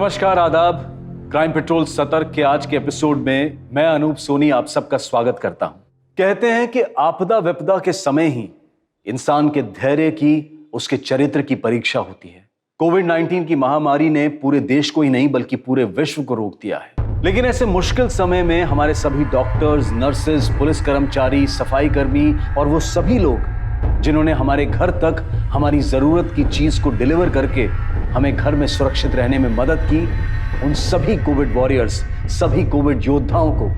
नमस्कार, आदाब। Crime petrol सतर्क के आज के एपिसोड में मैं अनूप सोनी आप सबका स्वागत करता हूं। कहते हैं कि आपदा विपदा के समय ही इंसान के धैर्य की, उसके चरित्र की परीक्षा होती है। कोविड-19 की महामारी ने पूरे देश को ही नहीं बल्कि पूरे विश्व को रोक दिया है। लेकिन ऐसे मुश्किल समय में हमारे सभी डॉक्टर्स, नर्सेज, पुलिस कर्मचारी, सफाई कर्मी और वो सभी लोग जिन्होंने हमारे घर तक हमारी जरूरत की चीज को डिलीवर करके हमें घर में सुरक्षित रहने में मदद की, उन सभी कोविड वॉरियर्स, सभी कोविड योद्धाओं को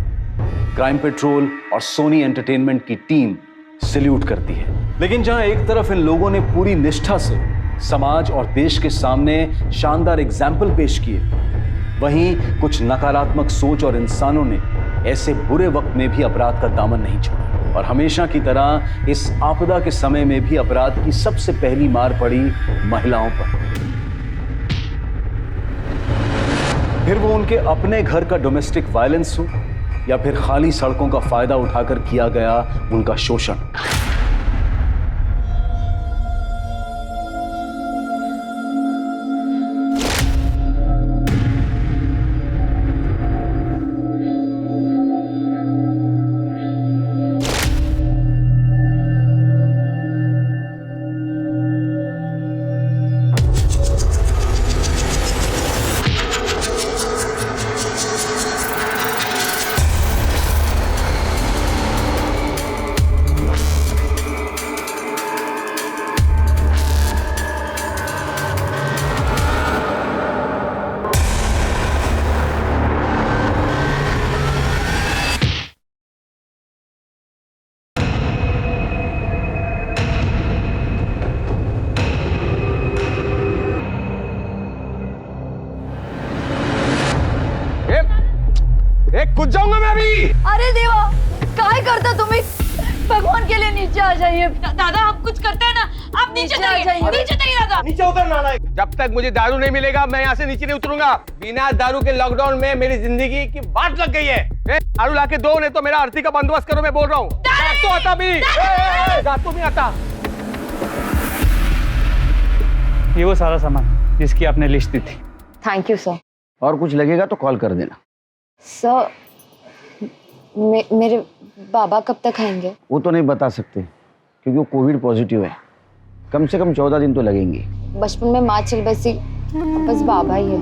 क्राइम पेट्रोल और सोनी एंटरटेनमेंट की टीम सैल्यूट करती है। लेकिन जहां एक तरफ इन लोगों ने पूरी निष्ठा से समाज और देश के सामने शानदार एग्जाम्पल पेश किए, वहीं कुछ नकारात्मक सोच और इंसानों ने ऐसे बुरे वक्त में भी अपराध का दामन नहीं छोड़ा और हमेशा की तरह इस आपदा के समय में भी अपराध की सबसे पहली मार पड़ी महिलाओं पर। फिर वो उनके अपने घर का डोमेस्टिक वायलेंस हो या फिर खाली सड़कों का फायदा उठाकर किया गया उनका शोषण। कुछ जाऊंगा मैं अभी। अरे देवा, काय करता तुम्ही? भगवान के लिए नीचे आ जाइए। दादा हम कुछ करते हैं ना, आप नीचे जाइए। नीचे जाइए दादा। नीचे उतर नालायक। जब तक मुझे दारू नहीं मिलेगा मैं यहाँ से नीचे नहीं उतरूंगा। बिना दारू के लॉकडाउन में मेरी जिंदगी की बाट लग गई है। दारू लाके दो, नहीं तो मेरा आरती का बंदोबस्त करो। मैं बोल रहा हूँ तो आता भी जातू भी आता। ये वो सारा सामान जिसकी आपने लिस्ट दी थी। Thank you sir. और कुछ लगेगा तो कॉल कर देना। सर मेरे बाबा कब तक आएंगे? वो तो नहीं बता सकते क्योंकि वो कोविड पॉजिटिव है। कम से कम 14 दिन तो लगेंगे। बचपन में माँ चल बसी, अब बस बाबा ही है।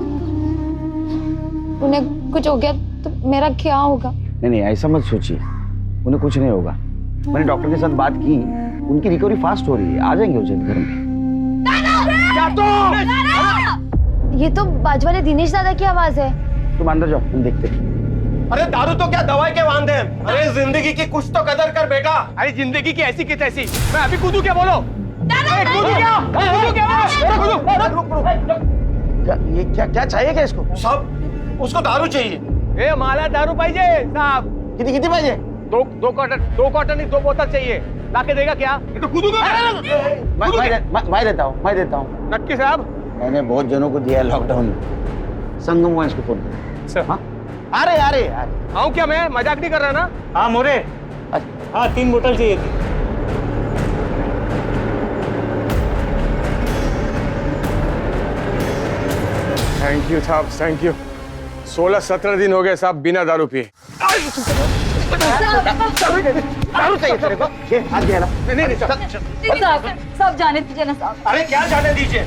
उन्हें कुछ हो गया तो मेरा क्या होगा? नहीं, ऐसा मत सोचिए, उन्हें कुछ नहीं होगा। मैंने डॉक्टर के साथ बात की, उनकी रिकवरी फास्ट हो रही है, आ जाएंगे वो जल्द घर में। ये तो बाजू वाले दिनेश दादा की आवाज है। तुम अंदर जाओ, हम देखते हैं। अरे दारू तो क्या दवाई के वांदे हैं। अरे जिंदगी की कुछ तो कदर कर बेटा। अरे जिंदगी की ऐसी की तैसी। मैं अभी कूदू क्या? बोलो कूदू क्या? कूदू क्या? ये क्या चाहिए क्या इसको? सब उसको दारू चाहिए। ए माला दारू पाइजे साहब। कितनी पाइजे? दो क्वार्टर नहीं, 2 बोतल चाहिए। लाके देगा क्या? ये तो कूदू मैं देता हूँ। नक्की साहब, मैंने बहुत जनों को दिया है लॉकडाउन में। संगम वाइंस को फोन सर। हाँ? अरे आऊं क्या? मैं मजाक नहीं कर रहा ना। हाँ मोरे, हाँ 3 बोतल चाहिए थी। थैंक यू साहब, थैंक यू। 16-17 दिन हो गए साहब बिना दारू पिए। दारू चाहिए तेरे को? ये हाथ दिया ना। नहीं सब जाने दीजिए ना साहब। अरे क्या जाने दीजिए?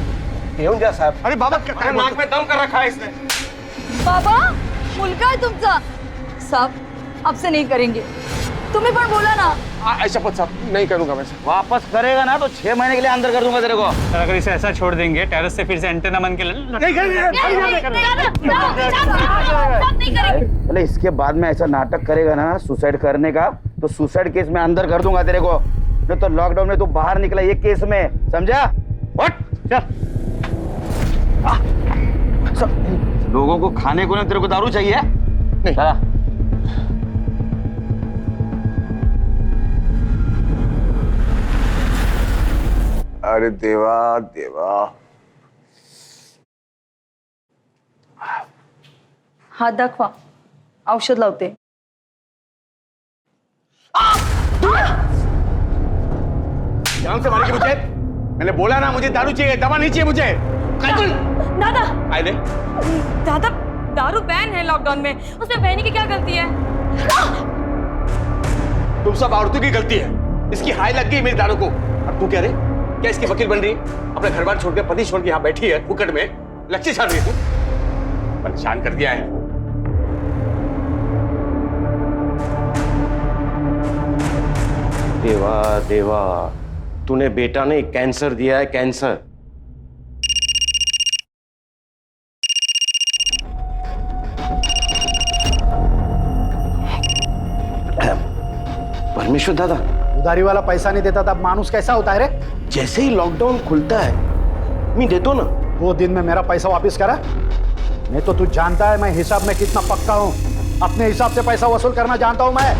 क्यों जा साहब? अरे बाबा नाक में दम कर रखा है इसने। बाबा मुलगा है तुमचा। साहब अब से नहीं करेंगे, तुम्ही पण बोला ना। ऐसा पद साहब नहीं करूंगा मैं। वापस करेगा ना तो 6 महीने के लिए अंदर कर दूंगा तेरे को। सर अगर इसे ऐसा छोड़ देंगे टेरेस से फिर से एंटेना बन के नहीं करेंगे। अरे इसके बाद में ऐसा नाटक करेगा ना सुसाइड करने का, तो सुसाइड केस में अंदर कर दूंगा तेरे को। नहीं तो लॉकडाउन में तू बाहर निकला ये केस में, समझा? लोगों को खाने को ना तेरे को दारू चाहिए? नहीं। चला। अरे देवा देवा। हात दाखवा, औषध लावते। जान से मारेगी मुझे? मैंने बोला ना मुझे दारू चाहिए, दवा नहीं चाहिए मुझे। काजल दादा आइले दादा दारू बैन है लॉकडाउन में, उसमें बहनी की क्या गलती है? तुम सब औरतों की गलती है। इसकी हाय लग गई मेरी दारू को। अब तू कह रहे क्या इसकी वकील बन रही है? अपने घर बार छोड़ के पति छोड़ के यहाँ बैठी है फुकट में, लक्ष्य छाड़ रही है तू। परेशान कर दिया है। देवा देवा, तूने बेटा ने कैंसर दिया है, कैंसर। परमेश्वर दादा, उधारी वाला पैसा नहीं देता तब मानुस कैसा होता है रे? जैसे ही लॉकडाउन खुलता है मैं दे दो ना। 2 दिन में मेरा पैसा वापस करा। नहीं तो तू जानता है मैं हिसाब में कितना पक्का हूँ। अपने हिसाब से पैसा वसूल करना जानता हूँ मैं।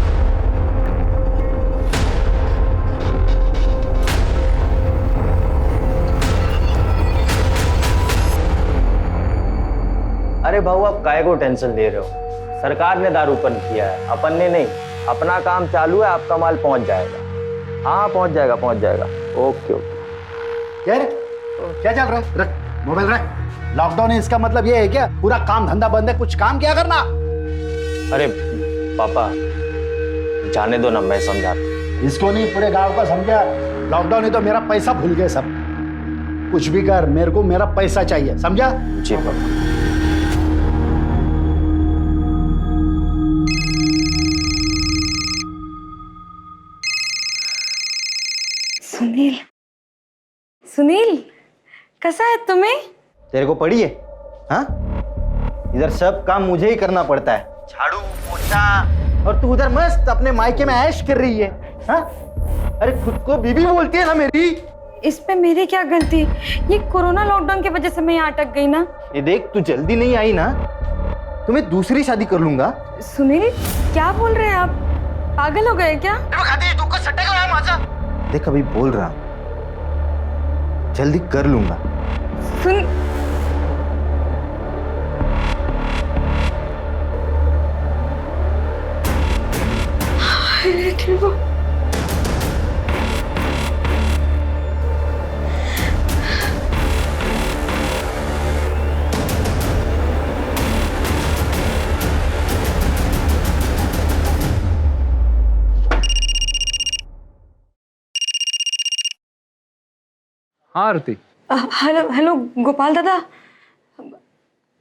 अरे भाऊ, आप काहे को टेंशन ले रहे हो? सरकार ने दारू बंद किया है, अपन ने नहीं। अपना काम चालू है, आपका माल पहुंच जाएगा। हाँ पहुंच जाएगा, पहुंच जाएगा। Okay okay. क्या रे? क्या चल रहा है? रख मोबाइल रख। लॉकडाउन है इसका मतलब ये है क्या पूरा काम धंधा बंद है, कुछ काम क्या करना? अरे पापा जाने दो ना, मैं समझाता। इसको नहीं पूरे गांव का समझा। लॉकडाउन है तो मेरा पैसा भूल गए सब। कुछ भी कर, मेरे को मेरा पैसा चाहिए, समझा? जी पापा। सुनील, सुनील कैसा है तुम्हें? तेरे को पड़ी है? हाँ, इधर सब काम मुझे ही करना पड़ता है, झाड़ू पोछा, और तू उधर मस्त अपने मायके में ऐश कर रही है। हाँ, अरे खुद को बीबी बोलती है ना मेरी। इसमें मेरी क्या गलती? ये कोरोना लॉकडाउन की वजह से मैं यहाँ अटक गई ना। ये देख, तू जल्दी नहीं आई ना तो मैं दूसरी शादी कर लूंगा। सुनील क्या बोल रहे हैं आप? पागल हो गए क्या? देख अभी बोल रहा, जल्दी कर लूंगा। सुन, ठीक हो? हाँ आरती। हेलो हेलो गोपाल दादा,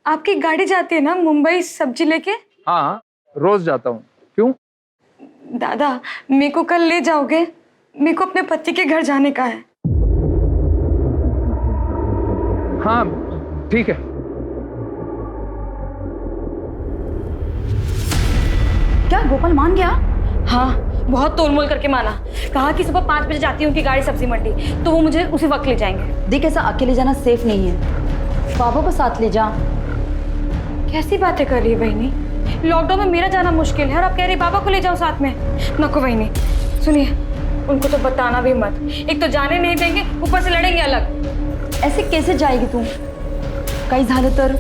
आपकी गाड़ी जाती है ना मुंबई सब्जी लेके? हाँ रोज जाता हूँ। क्यों? दादा मेरे को कल ले जाओगे? मेरे को अपने पति के घर जाने का है। हाँ ठीक है। क्या गोपाल मान गया? हाँ बहुत तोलमोल करके माना। कहा कि सुबह 5 बजे जाती है उनकी गाड़ी सब्जी मंडी, तो वो मुझे उसी वक्त ले जाएंगे। देख ऐसा अकेले जाना सेफ नहीं है, पापा को साथ ले जा। कैसी बातें कर रही है बहनी? लॉकडाउन में मेरा जाना मुश्किल है और आप कह रही बाबा को ले जाओ साथ में। नको बहनी, सुनिए उनको तो बताना भी मत। एक तो जाने नहीं देंगे, ऊपर से लड़ेंगे अलग। ऐसे कैसे जाएगी तू? काही झालं तर?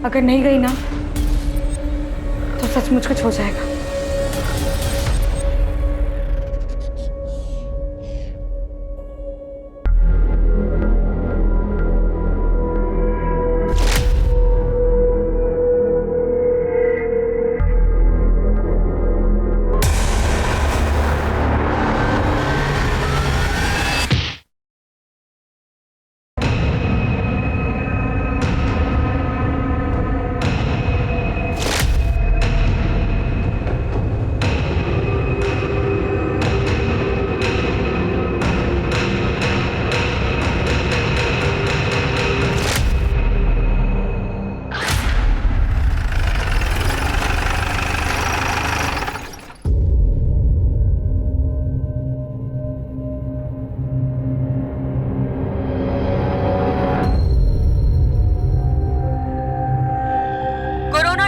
अगर नहीं गई ना तो सचमुच कुछ हो जाएगा।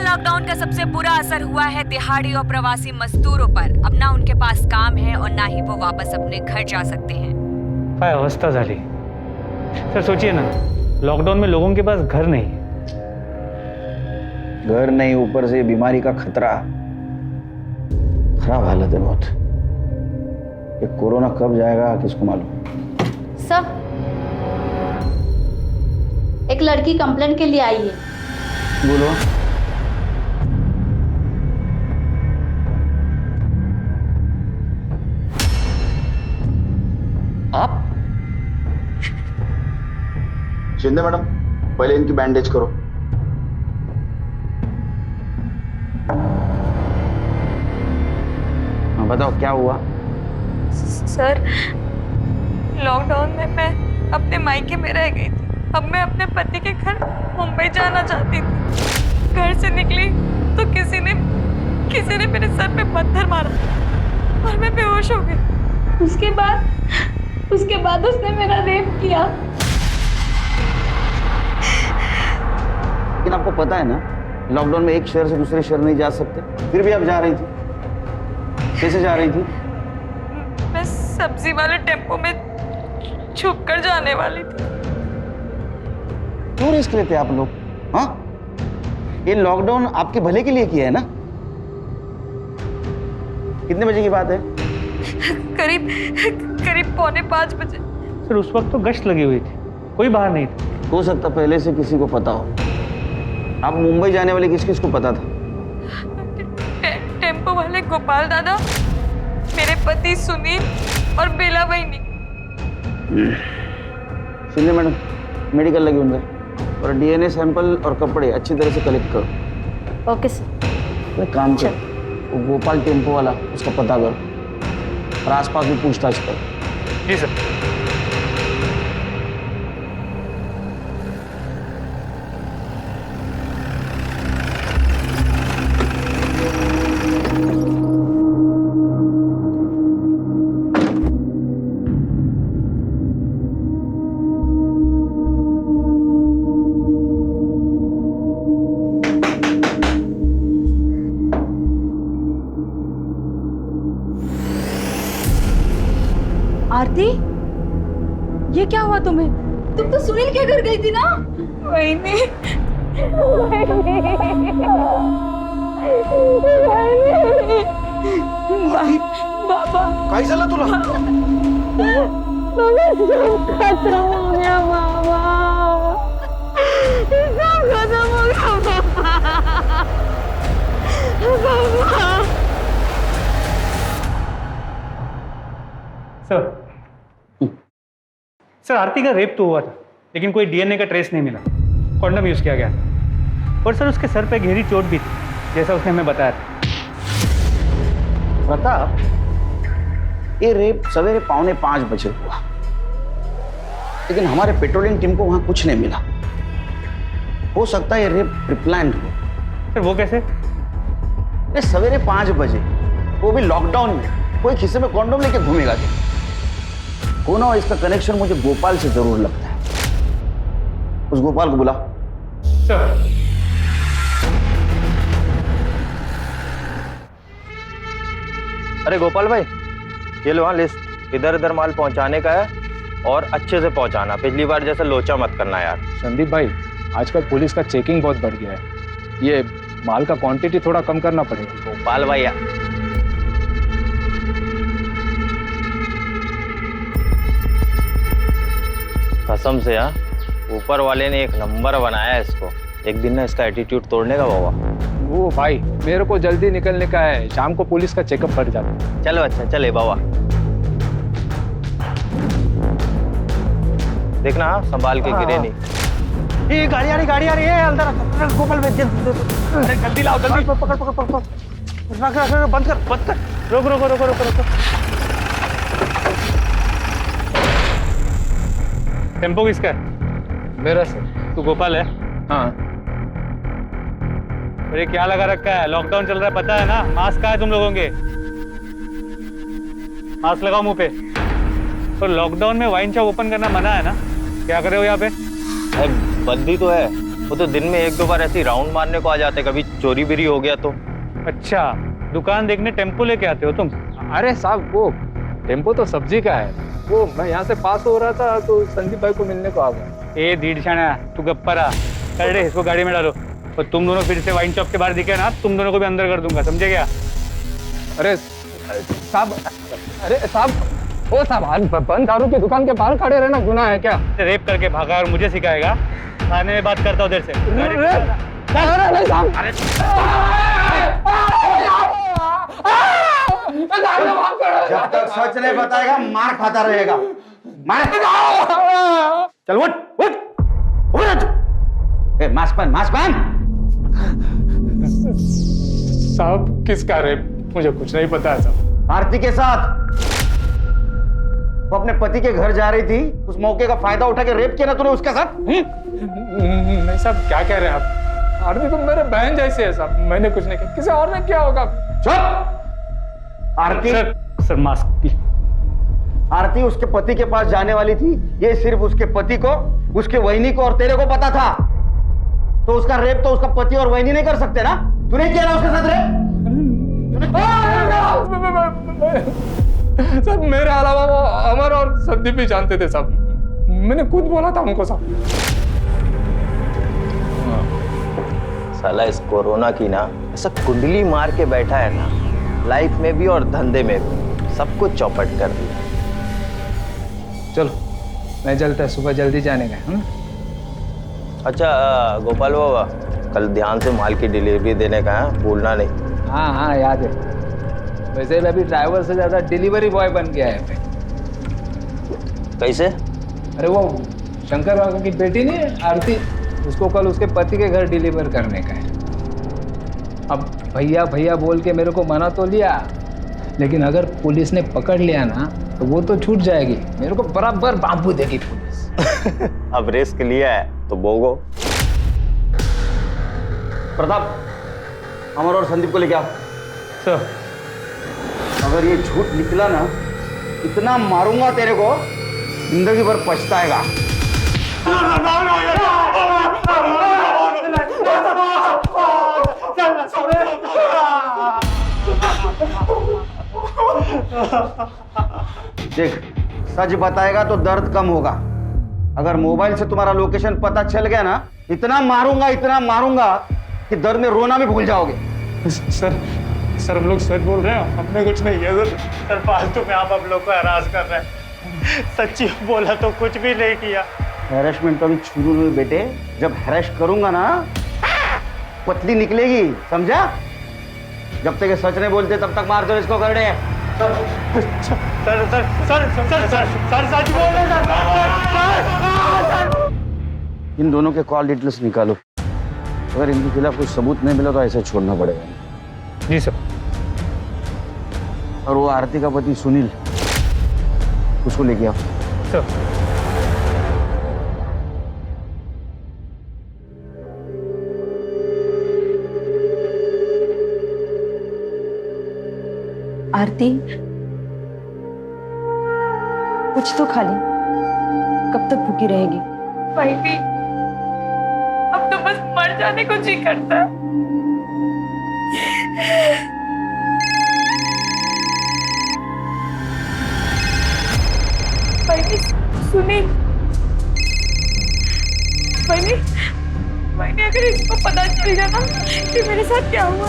लॉकडाउन का सबसे बुरा असर हुआ है दिहाड़ी और प्रवासी मजदूरों पर। अब ना उनके पास काम है और ना ही वो वापस अपने घर जा सकते हैं। काय अवस्था झाली सर। सोचिए ना, लॉकडाउन में लोगों के पास घर नहीं है। घर नहीं, ऊपर से बीमारी का खतरा। खराब हालत है बहुत। ये कोरोना कब जाएगा किसको मालूम। सब एक लड़की कंप्लेंट के लिए आई है। बोलो। आप? शिंदे मैडम, पहले इनकी बैंडेज करो। हाँ बताओ क्या हुआ? सर, लॉकडाउन में मैं अपने मायके में रह गई थी। अब मैं अपने पति के घर मुंबई जाना चाहती थी। घर से निकली तो किसी ने मेरे सर पे पत्थर मारा और मैं बेहोश हो गई। उसके बाद उसने मेरा रेप किया। लेकिन आपको पता है ना, लॉकडाउन में एक शहर से दूसरे शहर नहीं जा सकते, फिर भी आप जा रही थी। कैसे जा रही थी? मैं सब्जी वाले टेम्पो में छुप कर जाने वाली थी। क्यों रिस्क लेते आप लोग? हाँ, ये लॉकडाउन आपके भले के लिए किया है ना? कितने बजे की बात है? करीब 4:45 बजे। सर उस वक्त तो गश्त लगी हुई थी, कोई बाहर नहीं था। हो सकता पहले से किसी को पता हो। आप मुंबई जाने वाले किस किस को पता था? टेम्पो वाले गोपाल दादा, मेरे पति सुनील और बेला बहनी। शिंदे मैडम, मेडिकल लगे होंगे और डीएनए सैंपल और कपड़े अच्छी तरह से कलेक्ट करो। Okay sir. एक काम करो, वो गोपाल टेम्पो वाला, उसका पता करो और आसपास भी पूछताछ करो। जी सर। आरती, ये क्या हुआ तुम्हें? तुम तो सुनील के घर गई थी ना? वही नहीं। बाबा, काय झालं तुला? खत्म हो गया बाबा। सब खत्म हो गया बाबा। सर आरती का रेप तो हुआ था, लेकिन कोई डीएनए का ट्रेस नहीं मिला। कॉन्डम यूज किया गया और सर उसके सर पे गहरी चोट भी थी, जैसा उसने हमें बताया था। प्रताप, ये रेप सवेरे 4:45 बजे हुआ, लेकिन हमारे पेट्रोलिंग टीम को वहां कुछ नहीं मिला। हो सकता है ये रेप प्रीप्लान्ड हो। सर वो कैसे? ये सवेरे 5 बजे, वो भी लॉकडाउन में, कोई खिस्से में कॉन्डोम लेके घूमेगा क्या? हो ना, इसका कनेक्शन मुझे गोपाल से जरूर लगता है। उस गोपाल को बुला। सर अरे गोपाल भाई, ये लो हाँ लिस्ट, इधर इधर माल पहुंचाने का है और अच्छे से पहुंचाना। पिछली बार जैसे लोचा मत करना यार। संदीप भाई, आजकल पुलिस का चेकिंग बहुत बढ़ गया है, ये माल का क्वांटिटी थोड़ा कम करना पड़ेगा। गोपाल भाई यार, कसम से हाँ, ऊपर वाले ने एक नंबर बनाया है इसको। एक दिन ना इसका एटीट्यूड तोड़ने का बाबा। वो भाई, मेरे को जल्दी निकलने का है, शाम को पुलिस का चेकअप पड़ जाता है। चलो अच्छा, चले बाबा। देखना हाँ, संभाल के गिरे नहीं। ये गाड़ी आ रही है, अंदर गोपाल भाई जल्दी लाओ, जल्दी पकड़ रख, बंद कर। रोको। टेम्पो किसका है? मेरा सर। तू गोपाल है? हाँ। अरे क्या लगा रखा है? लॉकडाउन चल रहा है, पता है ना? मास्क कहाँ है तुम लोगों के? मास्क लगाओ मुंह पे। तो लॉकडाउन में वाइन शॉप ओपन करना मना है ना? क्या कर रहे हो यहाँ पे? बंदी तो है, वो तो दिन में 1-2 बार ऐसी राउंड मारने को आ जाते, कभी चोरी बिरी हो गया तो। अच्छा, दुकान देखने टेम्पो लेके आते हो तुम? अरे साहब, वो टेम्पो तो सब्जी का है, वो मैं यहाँ से पास हो रहा था तो संदीप भाई को मिलने को आ गया। ए दीडशाना, तू गप्परा कर दे, इसको गाड़ी में डालो। और तुम दोनों फिर से वाइन शॉप के बाहर दिखे ना, तुम दोनों को भी अंदर कर दूंगा, समझे क्या? अरे साहब, ओ साहब, बंद दारू की दुकान के बाहर खड़े रहना गुनाह है क्या? रेप करके भागा और मुझे सिखाएगा? थाने में बात करता हूँ देर से। जब तक सच नहीं बताएगा मार खाता रहेगा। मार। चल उठ उठ उठ। ए मास्क पहन। साहब किसका रेप? मुझे कुछ नहीं पता है साहब। आरती के साथ वो अपने पति के घर जा रही थी, उस मौके का फायदा उठा के रेप किया ना तूने उसके साथ? नहीं साहब, क्या कह रहे हैं आप? आरती तो मेरे बहन जैसी है साहब, मैंने कुछ नहीं किया। किसी और ने क्या होगा? चुप। आरती सर मास्क। आरती उसके पति के पास जाने वाली थी, ये सिर्फ उसके पति को, उसके वहिनी को और तेरे को पता था। तो उसका रेप तो उसका पति और वहिनी नहीं कर सकते ना? तूने किया ना उसके साथ रेप? सब मेरे अलावा वो अमर और संदीप भी जानते थे साहब। मैंने खुद बोला था उनको साहब। साला इस कोरोना की ना ऐसा कुंडली मार के बैठा है ना, लाइफ में भी और धंधे में भी सब कुछ चौपट कर दिया। चलो मैं चलता है, सुबह जल्दी जाने का। अच्छा गोपाल बाबा, कल ध्यान से माल की डिलीवरी देने का है, भूलना नहीं। हाँ याद है। वैसे भी अभी ड्राइवर से ज्यादा डिलीवरी बॉय बन गया है। कैसे? अरे वो शंकर बाबा की बेटी नहीं आरती, उसको कल उसके पति के घर डिलीवर करने का है। अब भैया भैया बोल के मेरे को मना तो लिया, लेकिन अगर पुलिस ने पकड़ लिया ना तो वो तो छूट जाएगी, मेरे को बराबर बांबू देगी पुलिस। अब रिस्क लिया है तो भोगो। प्रताप, अमर और संदीप को लेके आओ। सर अगर ये झूठ निकला ना, इतना मारूंगा तेरे को, जिंदगी भर पछताएगा। देख, सच बताएगा तो दर्द कम होगा। अगर मोबाइल से तुम्हारा लोकेशन पता चल गया ना, इतना मारूंगा कि दर्द में रोना भी भूल जाओगे। सर हम लोग सच बोल रहे हैं, हमने कुछ नहीं किया सर। फालतू में आप लोग को हरास कर रहे हैं। सच्ची बोला तो कुछ भी नहीं किया। हैरेसमेंट तो अभी शुरू हुई बेटे, जब हैरेस करूंगा ना पतली निकलेगी, समझा? जब तक ये सच नहीं बोलते तब तक मार दो इसको करने। सर सच बोल रहे सर। इन दोनों के कॉल डिटेल्स निकालो। अगर इनके खिलाफ कुछ सबूत नहीं मिला तो ऐसे छोड़ना पड़ेगा। जी सर। और वो आरती का पति सुनील, उसको लेके आओ। सर आरती, कुछ तो खा ली, कब तक भूखी रहेगी? वही अब तो बस मर जाने को जी करता है। सुनील, मैंने अगर इसको पता चल गया ना कि मेरे साथ क्या हुआ,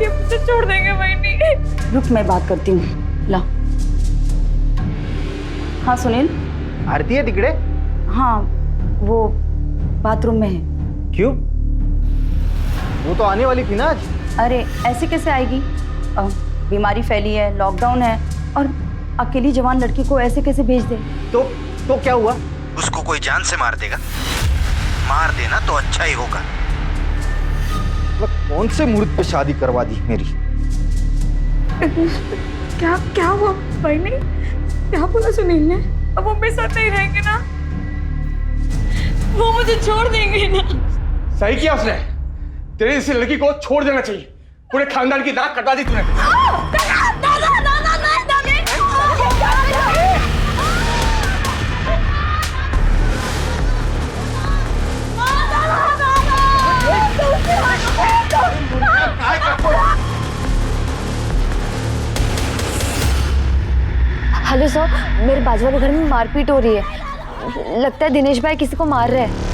ये मुझे छोड़ देंगे। मैंने रुक, मैं बात करती हूँ। ला। हाँ सुनील। आरती है तिकड़े? हाँ, वो बाथरूम में है। क्यों? वो तो आने वाली थी ना आज। अरे ऐसे कैसे आएगी? बीमारी फैली है, लॉकडाउन है, और अकेली जवान लड़की को ऐसे कैसे भेज दे? तो क्या हुआ? उसको कोई जान से मार देगा? मार देना तो अच्छा ही होगा। कौन से मुहूर्त पे शादी करवा दी मेरी? क्या हुआ भाई ने? क्या बोला सुनील ने? अब वो मेरे साथ नहीं रहेंगे ना, वो मुझे छोड़ देंगे ना। सही किया उसने, तेरे इस लड़की को छोड़ देना चाहिए। पूरे खानदान की नाक कटा दी तूने। हेलो सर, मेरे बाजू वाले घर में मारपीट हो रही है। लगता है दिनेश भाई किसी को मार रहे हैं।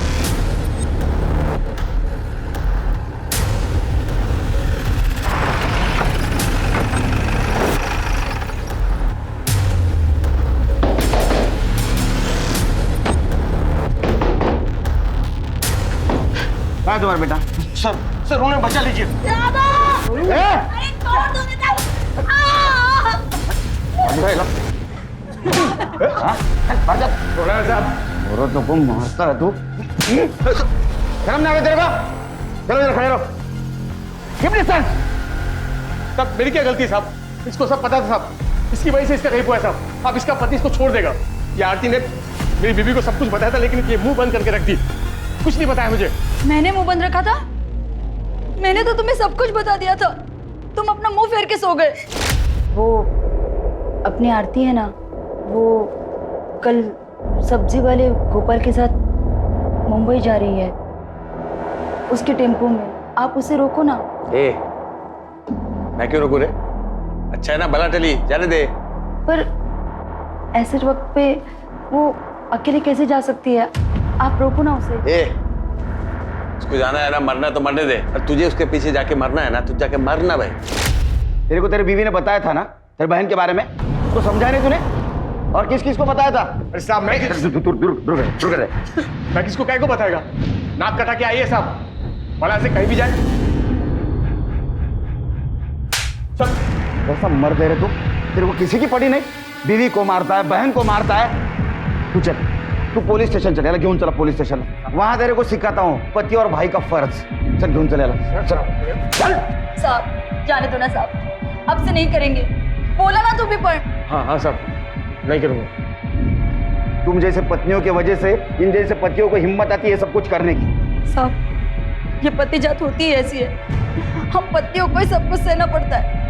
तुम्हारा बेटा? सर सर उन्हें बचा लीजिए। औरत को मारता है तू? शर्म ना आवे तेरे को? चलो इधर खड़े रहो। साहब मेरी क्या गलती है साहब? इसको सब पता था साहब, इसकी वजह से इसका रेप हुआ है साहब। अब इसका पति इसको छोड़ देगा। ये आरती ने मेरी बीवी को सब कुछ बताया था, लेकिन ये मुंह बंद करके रख दी, कुछ नहीं बताया मुझे। मैंने मुंह बंद रखा था? मैंने तो तुम्हें सब कुछ बता दिया था, तुम अपना मुंह फेर के सो गए। वो अपनी आरती है ना, वो कल सब्जी वाले गोपाल के साथ मुंबई जा रही है, उसके टेम्पो में। आप उसे रोको ना। मैं क्यों रोकू रे? अच्छा है ना, भला टली, जाने दे। पर ऐसे वक्त पे वो अकेले कैसे जा सकती है? आप रोको ना उसे। उसको जाना है ना, मरना तो मरने दे, और तुझे उसके पीछे जाके मरना है ना, तुझ जाके मरना भाई। तेरे को तेरी बीवी ने बताया था ना तेरी बहन के बारे में? उसको समझाया नहीं तूने? और किस किस को बताया था? अरे साहब मैं मैं किसको क्या को बताएगा? नाक कटा के आई है साहब, भला से कहीं भी जाए। चल कैसा मर दे रहे तू? तेरे को किसी की पड़ी नहीं? बीवी को मारता है, बहन को मारता है। तू चल, तू पुलिस स्टेशन चलेगा, घेऊन चला पुलिस स्टेशन। वहां तेरे को सिखाता हूँ पति और भाई का फर्ज। चल घेऊन चलेगा, चल। साहब जाने दो ना साहब, अब से नहीं करेंगे। बोला ना तू भी पर। हाँ साहब, नहीं करूंगा। तुम जैसे पत्नियों की वजह से इन जैसे पतियों को हिम्मत आती है सब कुछ करने की। साहब ये पति जात होती है ऐसी है, हम पतियों को ही सब कुछ सहना पड़ता है।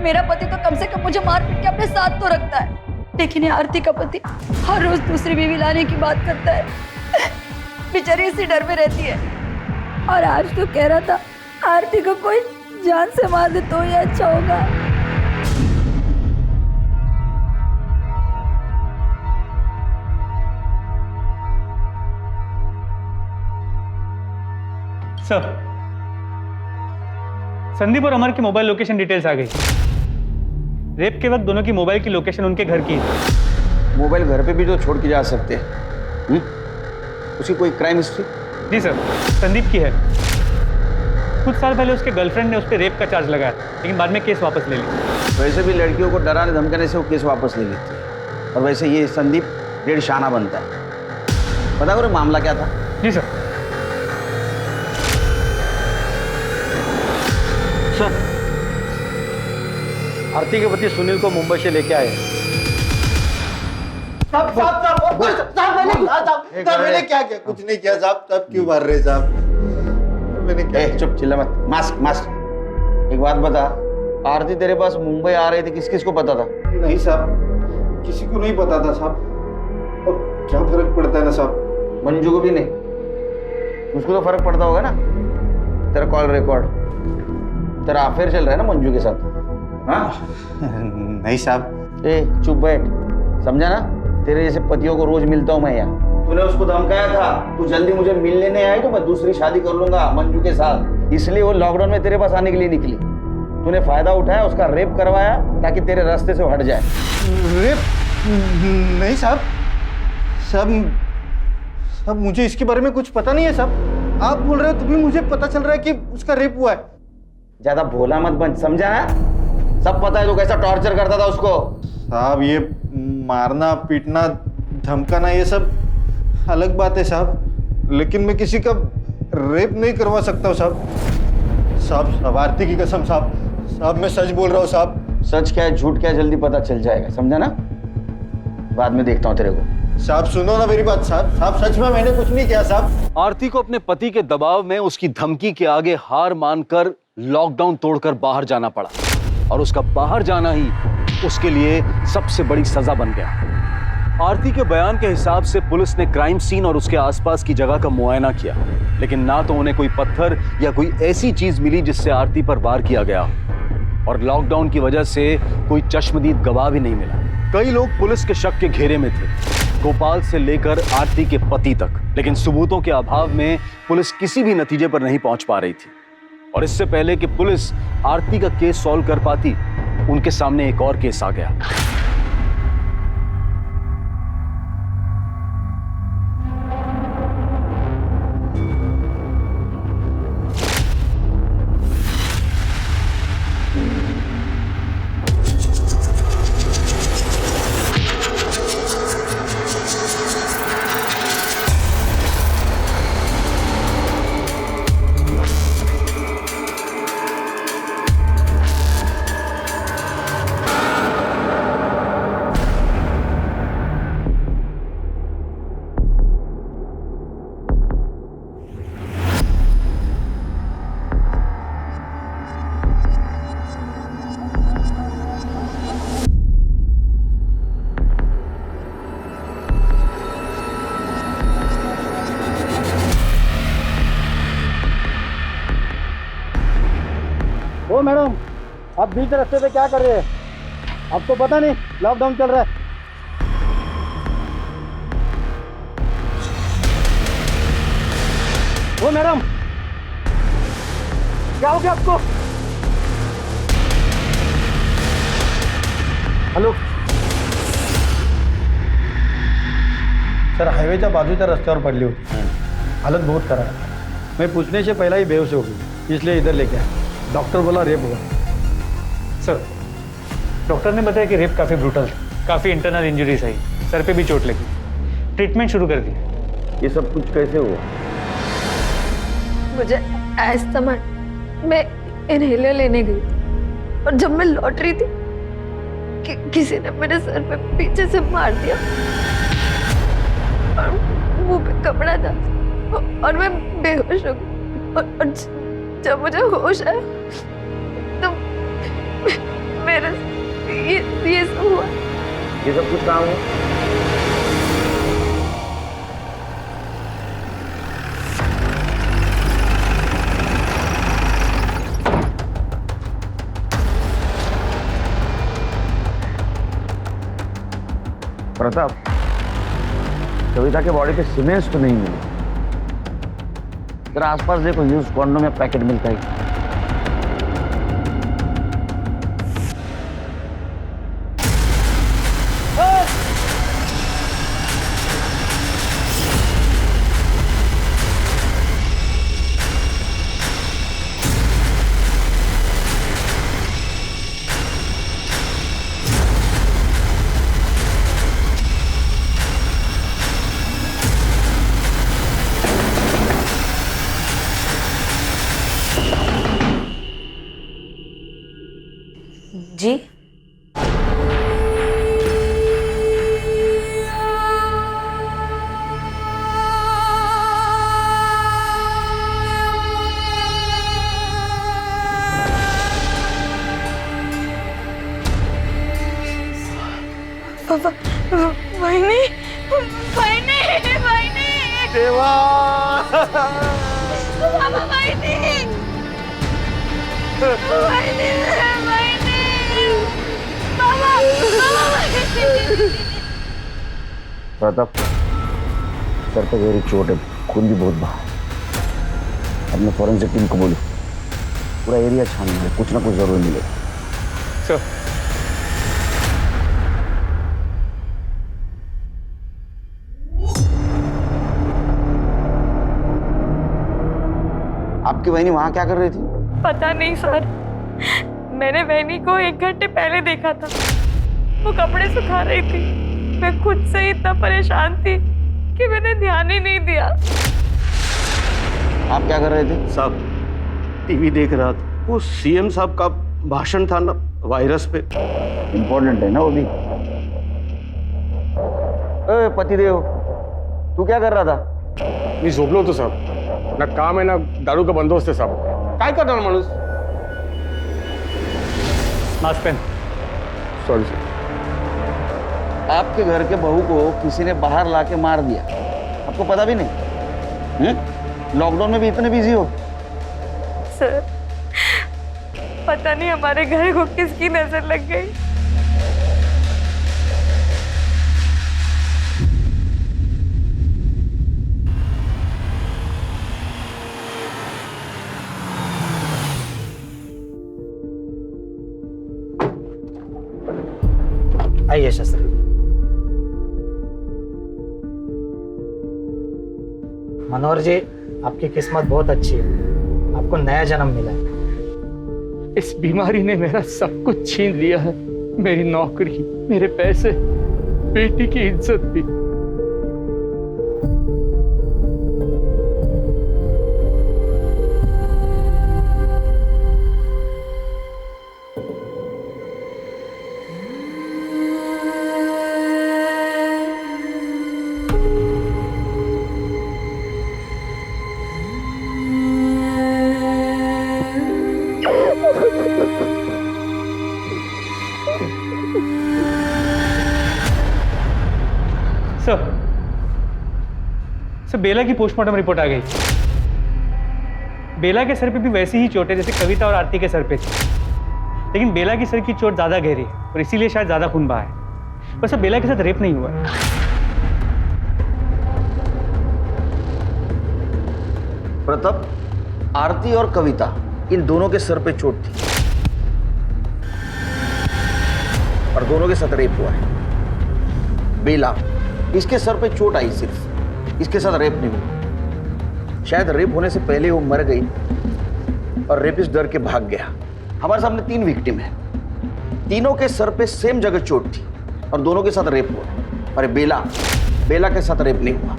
मेरा पति तो कम से कम मुझे मार पीट के अपने साथ तो रखता है, लेकिन ये आरती का पति हर रोज दूसरी बीवी लाने की बात करता है। बेचारी इसी डर में रहती है। और आज तो कह रहा था आरती को कोई जान से मार दे तो ये अच्छा होगा। सर, संदीप और अमर की मोबाइल लोकेशन डिटेल्स आ गई। रेप के वक्त दोनों की मोबाइल की लोकेशन उनके घर की है। मोबाइल घर पे भी तो छोड़ के जा सकते हैं। उसकी कोई क्राइम हिस्ट्री? जी सर, संदीप की है। कुछ साल पहले उसके गर्लफ्रेंड ने उस पर रेप का चार्ज लगाया, लेकिन बाद में केस वापस ले लिया। वैसे भी लड़कियों को डराने धमकाने से वो केस वापस ले लेती है। और वैसे ये संदीप डेढ़ शाना बनता है। पता करो मामला क्या था? जी सर। सर, आरती के पति सुनील को मुंबई से लेके आए। मैंने क्या किया? कुछ नहीं किया साहब। साहब क्यों मार रहे साहब? मैंने क्या? चुप, चिल्ला मत। Mask mask. एक बात बता, आरती तेरे पास मुंबई आ रही थी, किस किस को पता था? नहीं साहब, किसी को नहीं पता था साहब। और क्या फर्क पड़ता है ना साहब? मंजू को भी नहीं? उसको तो फर्क पड़ता होगा ना। तेरा कॉल रिकॉर्ड, तेरा अफेयर चल रहा है ना मंजू के साथ? हाँ? नहीं साहब। चुप बैठ, समझा ना? तेरे जैसे पतियों को रोज मिलता हूँ मैं यहाँ। तूने उसको धमकाया था, तू जल्दी मुझे मिलने नहीं आई तो मैं दूसरी शादी कर लूंगा मंजू के साथ, इसलिए वो लॉकडाउन में तेरे पास आने के लिए निकली। तूने फायदा उठाया, उसका रेप करवाया ताकि तेरे रास्ते से हट जाए। रेप? नहीं साहब। साहब मुझे इसके बारे में कुछ पता नहीं है साहब। आप बोल रहे हो तो भी मुझे पता चल रहा है कि उसका रेप हुआ है। ज्यादा भोला मत बन, समझा ना? सब पता है तू कैसा टॉर्चर करता था उसको। साहब ये मारना पीटना धमकाना ये सब अलग बात है साहब, लेकिन मैं किसी का रेप नहीं करवा सकता हूँ साहब। साहब आरती की कसम साहब मैं सच बोल रहा हूँ साहब। सच क्या है झूठ क्या है जल्दी पता चल जाएगा, समझा ना? बाद में देखता हूँ तेरे को। साहब सुनो ना मेरी बात साहब सच में मैंने कुछ नहीं किया साहब। आरती को अपने पति के दबाव में उसकी धमकी के आगे हार मानकर लॉकडाउन तोड़कर बाहर जाना पड़ा, और उसका बाहर जाना ही उसके लिए सबसे बड़ी सजा बन गया। आरती के बयान के हिसाब से पुलिस ने क्राइम सीन और उसके आसपास की जगह का मुआयना किया, लेकिन ना तो उन्हें कोई पत्थर या कोई ऐसी चीज मिली जिससे आरती पर वार किया गया, और लॉकडाउन की वजह से कोई चश्मदीद गवाह भी नहीं मिला। कई लोग पुलिस के शक के घेरे में थे, गोपाल से लेकर आरती के पति तक, लेकिन सबूतों के अभाव में पुलिस किसी भी नतीजे पर नहीं पहुंच पा रही थी। और इससे पहले कि पुलिस आरती का केस सॉल्व कर पाती, उनके सामने एक और केस आ गया। ओ मैडम, आप बीच रास्ते पे क्या कर रहे हैं? आपको पता नहीं लॉकडाउन चल रहा है। ओ मैडम, क्या हो गया आपको? हॅलो सर, हायवेच्या बाजूच्या रस्त्यावर पडली होती, हालत बहुत खराब है। मैं पूछने से पहला ही बेहोश हो गई, इसलिए इधर लेके आया। डॉक्टर बोला रेप हुआ। सर, डॉक्टर ने बताया कि रेप काफ़ी ब्रूटल था, काफ़ी इंटरनल इंजरीज आई, सर पे भी चोट लगी, ट्रीटमेंट शुरू कर दिया। ये सब कुछ कैसे हुआ? मुझे अस्थमा, मैं इनहेलर लेने गई थी और जब मैं लौट रही थी किसी ने मेरे सर पे पीछे से मार दिया और मुंह पे कपड़ा था और मैं बेहोश हो गई। और जब मुझे होश आया तो मेरे ये सब हुआ। ये सब कुछ काम है? प्रताप, कविता के बॉडी पे सीमेंट्स तो नहीं मिले। जरा आसपास देखो, यूज कॉन्डोम या पैकेट मिलता है। जी वहीनी, वहीनी, वहीनी, देवा, बाबा वहीनी, वहीनी, वहीनी, बाबा, बाबा वहीनी। प्रताप, सर पे गहरी चोट है, खून भी बहुत बहा है। अपने फॉरेंसिक टीम को बोलो, पूरा एरिया छानना है, कुछ ना कुछ जरूर मिलेगा। सर, आपकी बहनी वहां क्या कर रही थी? पता नहीं सर, मैंने बहनी को 1 घंटे पहले देखा था, वो कपड़े सुखा रही थी। मैं खुद से इतना परेशान थी कि मैंने ध्यान ही नहीं दिया। आप क्या कर रहे थे? साहब, टीवी देख रहा था, वो सीएम साहब का भाषण था ना वायरस पे। इम्पोर्टेंट है ना वो भी। पतिदेव, तू क्या कर रहा था? मी झोपलो होतो साहब, ना काम है ना दारू का बंदोबस्त है साहब। काय करणार माणूस? मास्क पहन। Sorry sir. आपके घर के बहू को किसी ने बाहर लाके मार दिया, आपको पता भी नहीं? लॉकडाउन में भी इतने बिजी हो? सर, पता नहीं हमारे घर को किसकी नजर लग गई। आइए शस्त्री। मनोहर जी, आपकी किस्मत बहुत अच्छी है, आपको नया जन्म मिला है। इस बीमारी ने मेरा सब कुछ छीन लिया है, मेरी नौकरी, मेरे पैसे, बेटी की इज्जत भी। सर, बेला की पोस्टमार्टम रिपोर्ट आ गई। बेला के सर पे भी वैसी ही चोट है जैसे कविता और आरती के सर पे थी, लेकिन बेला की सर की चोट ज्यादा गहरी है और इसीलिए शायद ज्यादा खून बहा है। वैसे बेला के साथ रेप नहीं हुआ है। प्रताप, आरती और कविता इन दोनों के सर पे चोट थी और दोनों के साथ रेप हुआ है। बेला, इसके सर पे चोट आई सिर्फ, इसके साथ रेप नहीं हुआ। शायद रेप होने से पहले वो मर गई और रेपिस्ट डर के भाग गया। हमारे सामने 3 विक्टिम है, तीनों के सर पे सेम जगह चोट थी और दोनों के साथ रेप हुआ। और बेला के साथ रेप नहीं हुआ।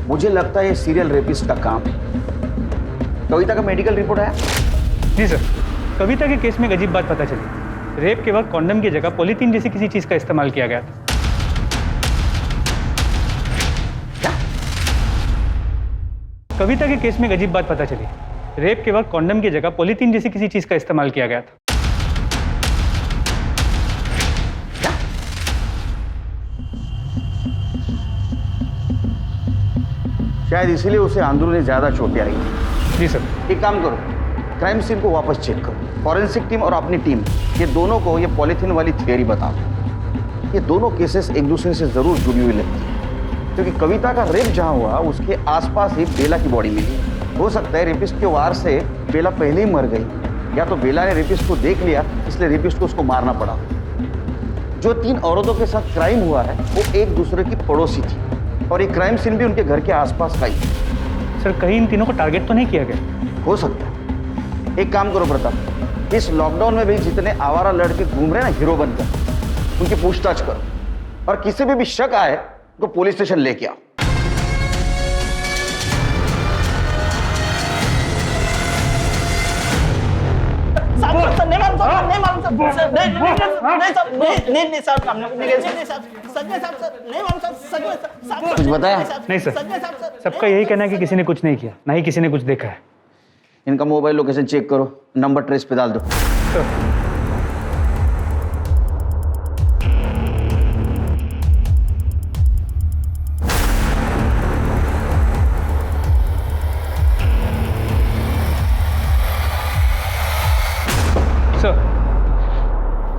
मुझे लगता है ये सीरियल रेपिस्ट का काम है। कविता का मेडिकल रिपोर्ट आया? जी सर, कविता के केस में एक अजीब बात पता चली। रेप के वक्त कॉन्डम की जगह पॉलीथीन जैसी किसी चीज का इस्तेमाल किया गया था। कविता के केस में एक अजीब बात पता चली। रेप के वक्त कॉन्डम की जगह पॉलीथीन जैसी किसी चीज का इस्तेमाल किया गया था। शायद इसीलिए उसे अंदरूनी ज्यादा चोटें आई। जी सर। एक काम करो, क्राइम सीन को वापस चेक करो। फॉरेंसिक टीम और अपनी टीम, ये दोनों को ये पॉलीथीन वाली थियरी बताओ। ये दोनों केसेस एक दूसरे से जरूर जुड़ी हुई लगती है, क्योंकि कविता का रेप जहां हुआ उसके आसपास ही बेला की बॉडी मिली। हो सकता है रेपिस्ट के वार से बेला पहले ही मर गई, या तो बेला ने रेपिस्ट को देख लिया इसलिए रेपिस्ट को उसको मारना पड़ा। जो 3 औरतों के साथ क्राइम हुआ है वो एक दूसरे की पड़ोसी थी और ये क्राइम सीन भी उनके घर के आसपास का ही। सर, कहीं इन तीनों को टारगेट तो नहीं किया गया? हो सकता है। एक काम करो प्रताप, इस लॉकडाउन में भी जितने आवारा लड़के घूम रहे हैं ना हीरो बनकर, उनकी पूछताछ करो और किसी भी शक आए तो पुलिस स्टेशन लेके आओ। कुछ बताया? नहीं सर, सबका यही कहना है कि किसी ने कुछ नहीं किया, ना ही किसी ने कुछ देखा है। इनका मोबाइल लोकेशन चेक करो, नंबर ट्रेस पे डाल दो। सर,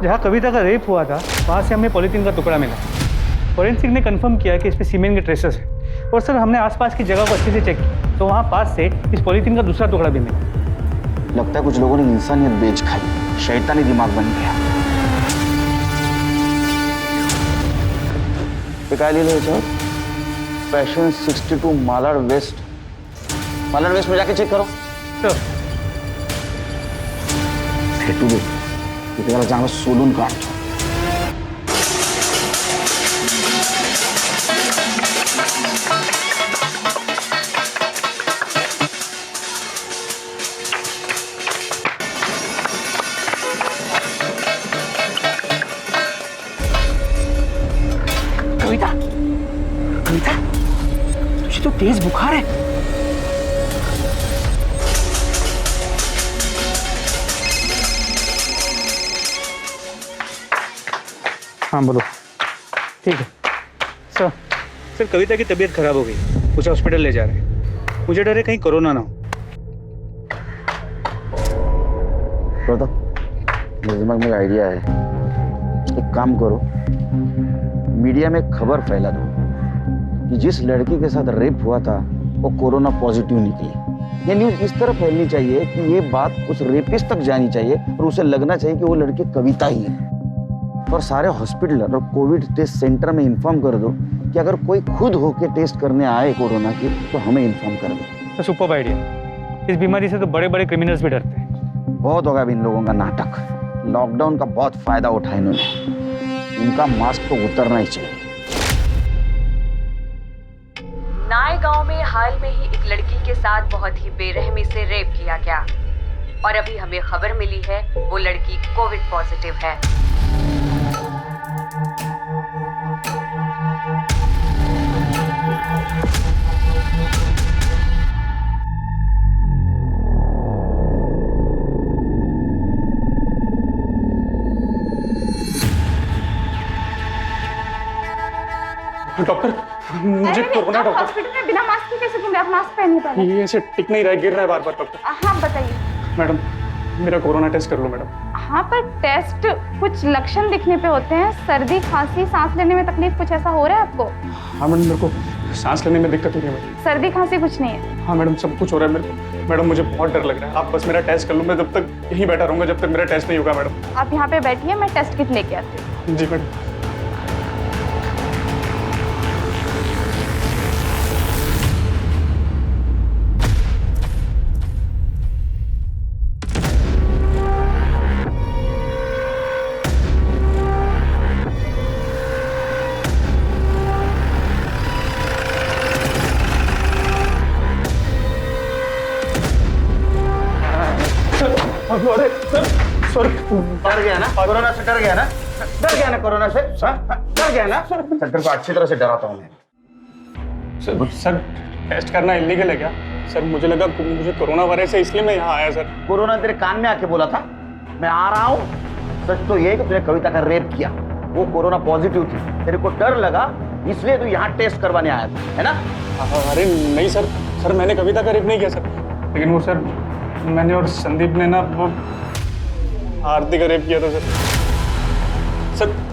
जहाँ कविता का रेप हुआ था वहाँ से हमें पॉलीथीन का टुकड़ा मिला। फॉरेंसिक ने कंफर्म किया कि इसमें सीमेंट के ट्रेसेस है। और सर, हमने आसपास की जगह को अच्छे से चेक किया तो वहाँ पास से इस पॉलीथीन का दूसरा टुकड़ा भी मिला। लगता है कुछ लोगों ने इंसानियत बेच खाई, शैतानी दिमाग बन गया। पैशन 62 मालाड वेस्ट में जाके चेक करो। सर, फेटू दे, इतना जहाँ सोलून काट। कविता, तुझे तो तेज बुखार है। हाँ बोलो। ठीक है सर। सर, कविता की तबीयत खराब हो गई, उसे हॉस्पिटल ले जा रहे हैं। मुझे डर है कहीं कोरोना ना हो। तो मेरे दिमाग में आइडिया है। एक काम करो, मीडिया में खबर फैला दो कि जिस लड़की के साथ रेप हुआ था वो कोरोना पॉजिटिव निकली। ये न्यूज़ इस तरह फैलनी चाहिए कि ये बात उस रेपिस्ट तक जानी चाहिए और उसे लगना चाहिए कि वो लड़की कविता ही है। और सारे हॉस्पिटल और कोविड टेस्ट सेंटर में इन्फॉर्म कर दो कि अगर कोई खुद होके टेस्ट करने आए कोरोना की तो हमें इन्फॉर्म कर दो। तो सुपर आइडिया। इस बीमारी से तो बड़े बड़े क्रिमिनल्स भी डरते हैं। बहुत होगा इन लोगों का नाटक। लॉकडाउन का बहुत फायदा उठाया इन्होंने। इनका मास्क तो उतरना ही चाहिए। नाय गांव में हाल में ही एक लड़की के साथ बहुत ही बेरहमी से रेप किया गया और अभी हमें खबर मिली है वो लड़की कोविड पॉजिटिव है। डॉक्टर मुझे कोरोना। डॉक्टर हॉस्पिटल में बिना मास्क के कैसे घूम रहे? आप मास्क पहनिए पहले। ये ऐसे टिक नहीं रहा है, गिर रहा है बार बार। डॉक्टर हाँ बताइए। मैडम मेरा कोरोना टेस्ट कर लो मैडम। हाँ पर टेस्ट कुछ लक्षण दिखने पे होते हैं, सर्दी खांसी सांस लेने में तकलीफ, कुछ ऐसा हो रहा है आपको? हाँ मैडम मेरे को सांस लेने में दिक्कत हो रही है मैडम। सर्दी खांसी कुछ नहीं है? हाँ मैडम सब कुछ हो रहा है मेरे को। मैडम मुझे बहुत डर लग रहा है, आप बस मेरा टेस्ट कर लो। मैं जब तक यहीं बैठा रहूँगा जब तक मेरा टेस्ट नहीं होगा मैडम। आप यहाँ पे बैठिए, मैं टेस्ट किट लेके आती हूँ। जी मैडम। अरे सर डर गया ना कोरोना से? डर गया ना? डर गया ना कोरोना से? डर गया ना? सर को अच्छी तरह से डराता हूँ मैं। सर टेस्ट करना इलीगल है क्या? सर मुझे लगा मुझे कोरोना वायरस है इसलिए मैं यहाँ आया सर। कोरोना तेरे कान में आके बोला था मैं आ रहा हूँ? सच तो ये है कि तूने कविता का रेप किया, वो कोरोना पॉजिटिव थी, तेरे को डर लगा इसलिए तू यहाँ टेस्ट करवाने आया था, है ना? अरे नहीं सर, सर मैंने कविता का रेप नहीं किया सर। लेकिन वो सर मैंने और संदीप ने ना वो आरती का रेप किया था सर।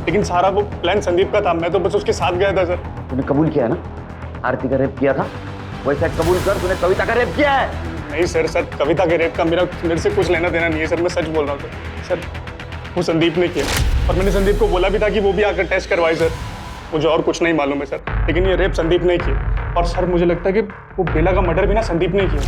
लेकिन सारा वो प्लान संदीप का था, मैं तो बस उसके साथ गया था सर। तूने कबूल किया है ना आरती का रेप किया था? वैसे कबूल कर, तूने कविता का रेप किया है? नहीं सर, कविता के रेप का मेरे से कुछ लेना देना नहीं है सर, मैं सच बोल रहा हूँ सर। वो संदीप ने किया और मैंने संदीप को बोला भी था कि वो भी आकर टेस्ट करवाए सर। मुझे और कुछ नहीं मालूम है सर, लेकिन ये रेप संदीप ने किया। और सर मुझे लगता है कि वो बेला का मर्डर भी ना संदीप ने किया।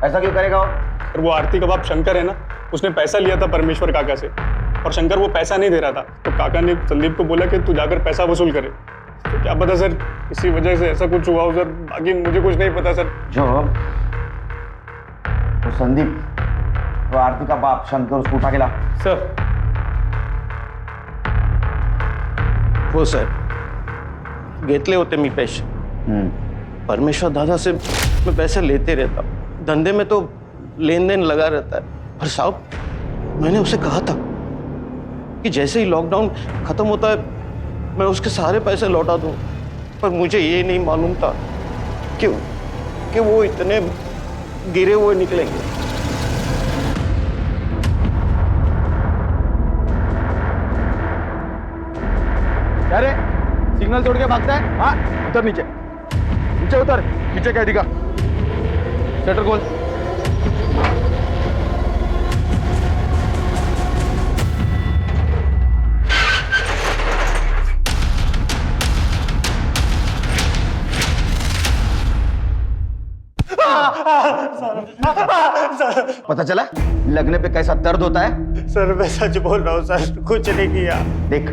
ऐसा क्यों करेगा वो? और वो आरती का बाप शंकर है ना, उसने पैसा लिया था परमेश्वर काका से और शंकर वो पैसा नहीं दे रहा था, तो काका ने संदीप को बोला कि तू जाकर पैसा वसूल करे। तो क्या पता सर इसी वजह से ऐसा कुछ हुआ हो सर, बाकी मुझे कुछ नहीं पता सर। जो वो संदीप, वो आरती का बाप शंकर, उसको उठा के ला। सर हो सर घेतले होते मी पैसे, परमेश्वर दादा से मैं पैसे लेते रहता हूँ, धंधे में तो लेन देन लगा रहता है। पर साहब मैंने उसे कहा था कि जैसे ही लॉकडाउन खत्म होता है मैं उसके सारे पैसे लौटा दूँ, पर मुझे ये नहीं मालूम था कि वो इतने गिरे हुए निकलेंगे। अरे सिग्नल तोड़ के भागता है? हाँ उतर, नीचे नीचे उतर, नीचे क्या दिखा? शटर खोल। पता चला लगने पे कैसा दर्द होता है? सर मैं सच बोल रहा हूँ सर, कुछ नहीं किया। देख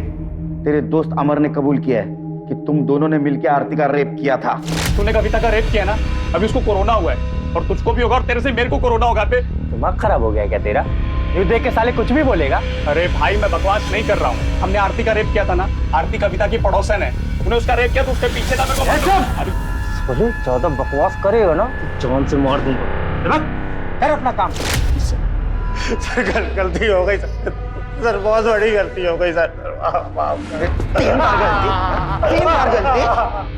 तेरे दोस्त अमर ने कबूल किया है कि तुम दोनों ने मिलकर आरती का रेप किया था। तूने कविता का रेप किया ना, अभी उसको कोरोना हुआ है और तुझको भी होगा और तेरे से मेरे को कोरोना होगा। पे दिमाग खराब हो गया क्या तेरा? ये देख के साले कुछ भी बोलेगा। अरे भाई मैं बकवास नहीं कर रहा हूँ, हमने आरती का रेप किया था ना, आरती कविता की पड़ोसन है, तूने उसका रेप किया तो उसके पीछे था मेरे को। ज्यादा बकवास करेगा ना जान से मार दूंगा। कर अपना काम। सर गलती हो गई सर, बहुत बड़ी गलती हो गई सर। तीन बार गलती।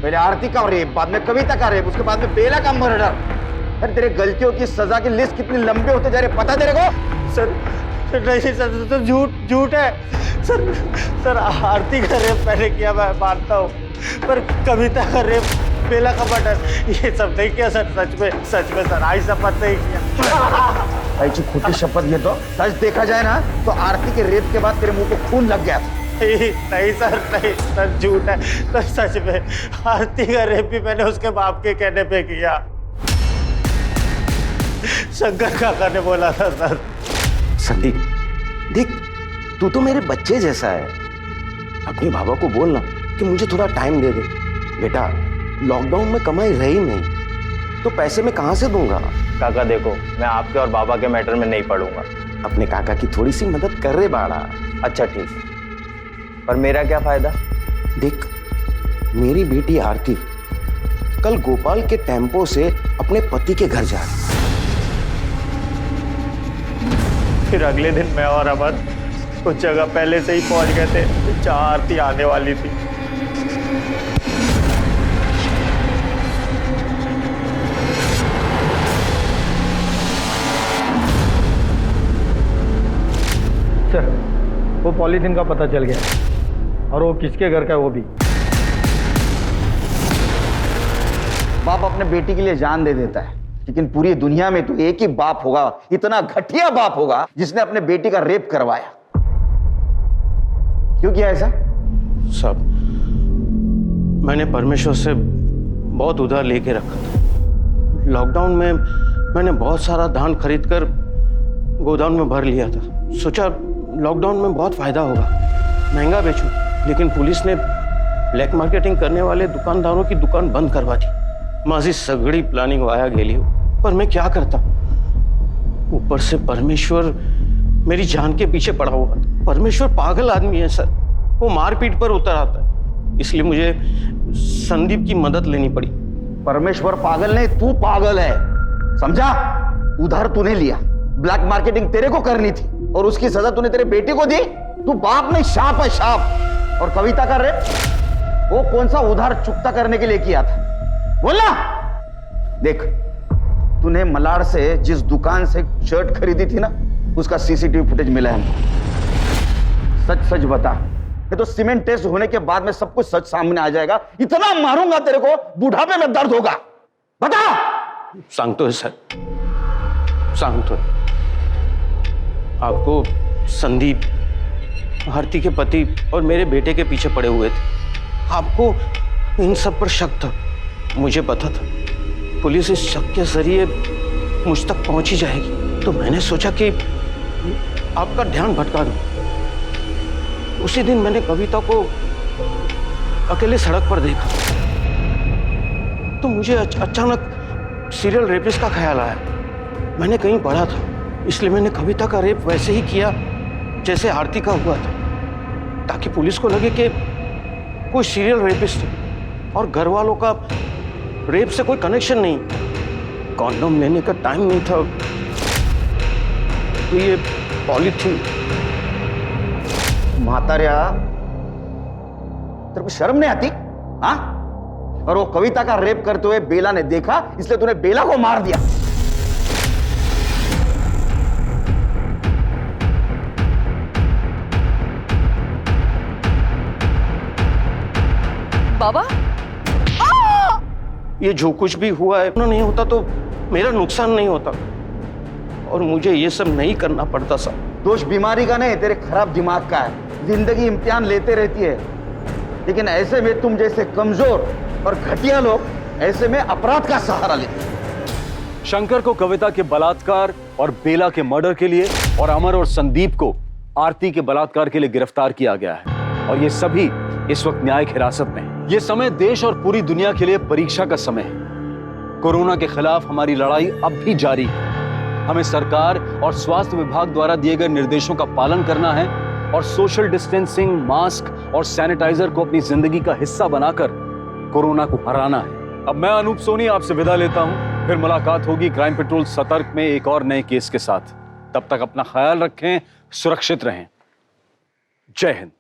पहले आरती का रेप, बाद में कविता का रेप, उसके बाद में बेला का मर्डर। अरे तेरे गलतियों की सजा की लिस्ट कितनी लंबे होते जा रहे पता तेरे को? सर नहीं सर, तो झूठ है सर। आरती का रेप मैंने किया, मैं मानता हूँ, पर कविता का रेप, बेला का मर्डर, ये सब नहीं किया सर। सच में सर, आई शपथ नहीं किया। ऐसी खोटी शपथ ये तो सच देखा जाए ना तो आरती के रेप के बाद तेरे मुंह पे खून लग गया था। नहीं सर झूठ है सर। सच में आरती का रेप भी मैंने उसके बाप के कहने पे किया, शंकर काका ने बोला था सर। संदीप देख, तू तो मेरे बच्चे जैसा है, अपने बाबा को बोलना कि मुझे थोड़ा टाइम दे दे। बेटा लॉकडाउन में कमाई रही नहीं तो पैसे मैं कहाँ से दूंगा? काका देखो, मैं आपके और बाबा के मैटर में नहीं पड़ूंगा। अपने काका की थोड़ी सी मदद कर रहे बाड़ा। अच्छा ठीक है, पर मेरा क्या फायदा? देख मेरी बेटी आरती कल गोपाल के टेम्पो से अपने पति के घर जा रही, फिर अगले दिन मैं और अमन कुछ जगह पहले से ही पहुंच गए थे जहाँ आरती आने वाली थी। सर, वो पॉलीथीन का पता चल गया और वो किसके घर का है वो भी। बाप अपने बेटी के लिए जान दे देता है, लेकिन पूरी दुनिया में तो एक ही बाप होगा, इतना घटिया बाप होगा जिसने अपने बेटी का रेप करवाया। क्यों किया ऐसा? साहब, मैंने परमेश्वर से बहुत उधार लेके रखा था। लॉकडाउन में मैंने बहुत सारा धान खरीदकर गोदाम में भर लिया था। सोचा लॉकडाउन में बहुत फायदा होगा, महंगा बेचूं। लेकिन पुलिस ने ब्लॅक मार्केटिंग करने वाले दुकानदारों की दुकान बंद करवा दी। माझी सगळी प्लानिंग वाया गेली, पर मैं क्या करता। ऊपर से परमेश्वर मेरी जान के पीछे पड़ा हुआ था। परमेश्वर पागल आदमी है सर, वो मारपीट पर उतर आता है। इसलिए मुझे संदीप की मदद लेनी पड़ी। परमेश्वर पागल नहीं, तू पागल है, समझा? उधार तूने लिया, ब्लैक मार्केटिंग तेरे को करनी थी और उसकी सजा तूने तेरे बेटे को दी। तू बाप नहीं, शाप है, शाप। और कविता का रेप वो कौन सा उधार चुकता करने के लिए किया था? बोलना। देख, तूने मलाड से जिस दुकान से शर्ट खरीदी थी ना, उसका सीसीटीवी फुटेज मिला है हमको। सच सच बता, ये तो सीमेंट टेस्ट होने के बाद में सब कुछ सच सामने आ जाएगा। इतना मारूंगा तेरे को, बुढ़ापे में दर्द होगा। बता। सांगतोय सर, सांगतोय। आपको संदीप, आरती के पति और मेरे बेटे के पीछे पड़े हुए थे। आपको इन सब पर शक था, मुझे पता था। पुलिस इस शक के जरिए मुझ तक पहुंच ही जाएगी, तो मैंने सोचा कि आपका ध्यान भटका दूं। उसी दिन मैंने कविता को अकेले सड़क पर देखा, तो मुझे अचानक सीरियल रेपिस्ट का ख्याल आया। मैंने कहीं पढ़ा था, इसलिए मैंने कविता का रेप वैसे ही किया जैसे आरती का हुआ था, ताकि पुलिस को लगे कि कोई सीरियल रेपिस्ट है और घर वालों का रेप से कोई कनेक्शन नहीं। कॉन्डोम लेने का टाइम नहीं था, तो ये पॉलीथीन। मातारिया, तेरे को शर्म नहीं आती? हाँ? और वो कविता का रेप करते हुए बेला ने देखा, इसलिए तूने बेला को मार दिया। बाबा, ये जो कुछ भी हुआ है, नहीं होता तो मेरा नुकसान नहीं होता और मुझे ये सब नहीं करना पड़ता साहब। दोष बीमारी का नहीं, तेरे खराब दिमाग का है। जिंदगी इम्तिहान लेते रहती है, लेकिन ऐसे में तुम जैसे कमजोर और घटिया लोग ऐसे में अपराध का सहारा लेते हैं। शंकर को कविता के बलात्कार और बेला के मर्डर के लिए और अमर और संदीप को आरती के बलात्कार के लिए गिरफ्तार किया गया है और ये सभी इस वक्त न्यायिक हिरासत में हैं। ये समय देश और पूरी दुनिया के लिए परीक्षा का समय है। कोरोना के खिलाफ हमारी लड़ाई अब भी जारी है। हमें सरकार और स्वास्थ्य विभाग द्वारा दिए गए निर्देशों का पालन करना है और सोशल डिस्टेंसिंग, मास्क और सैनिटाइजर को अपनी जिंदगी का हिस्सा बनाकर कोरोना को हराना है। अब मैं अनूप सोनी आपसे विदा लेता हूं, फिर मुलाकात होगी क्राइम पेट्रोल सतर्क में एक और नए केस के साथ। तब तक अपना ख्याल रखें, सुरक्षित रहें। जय हिंद।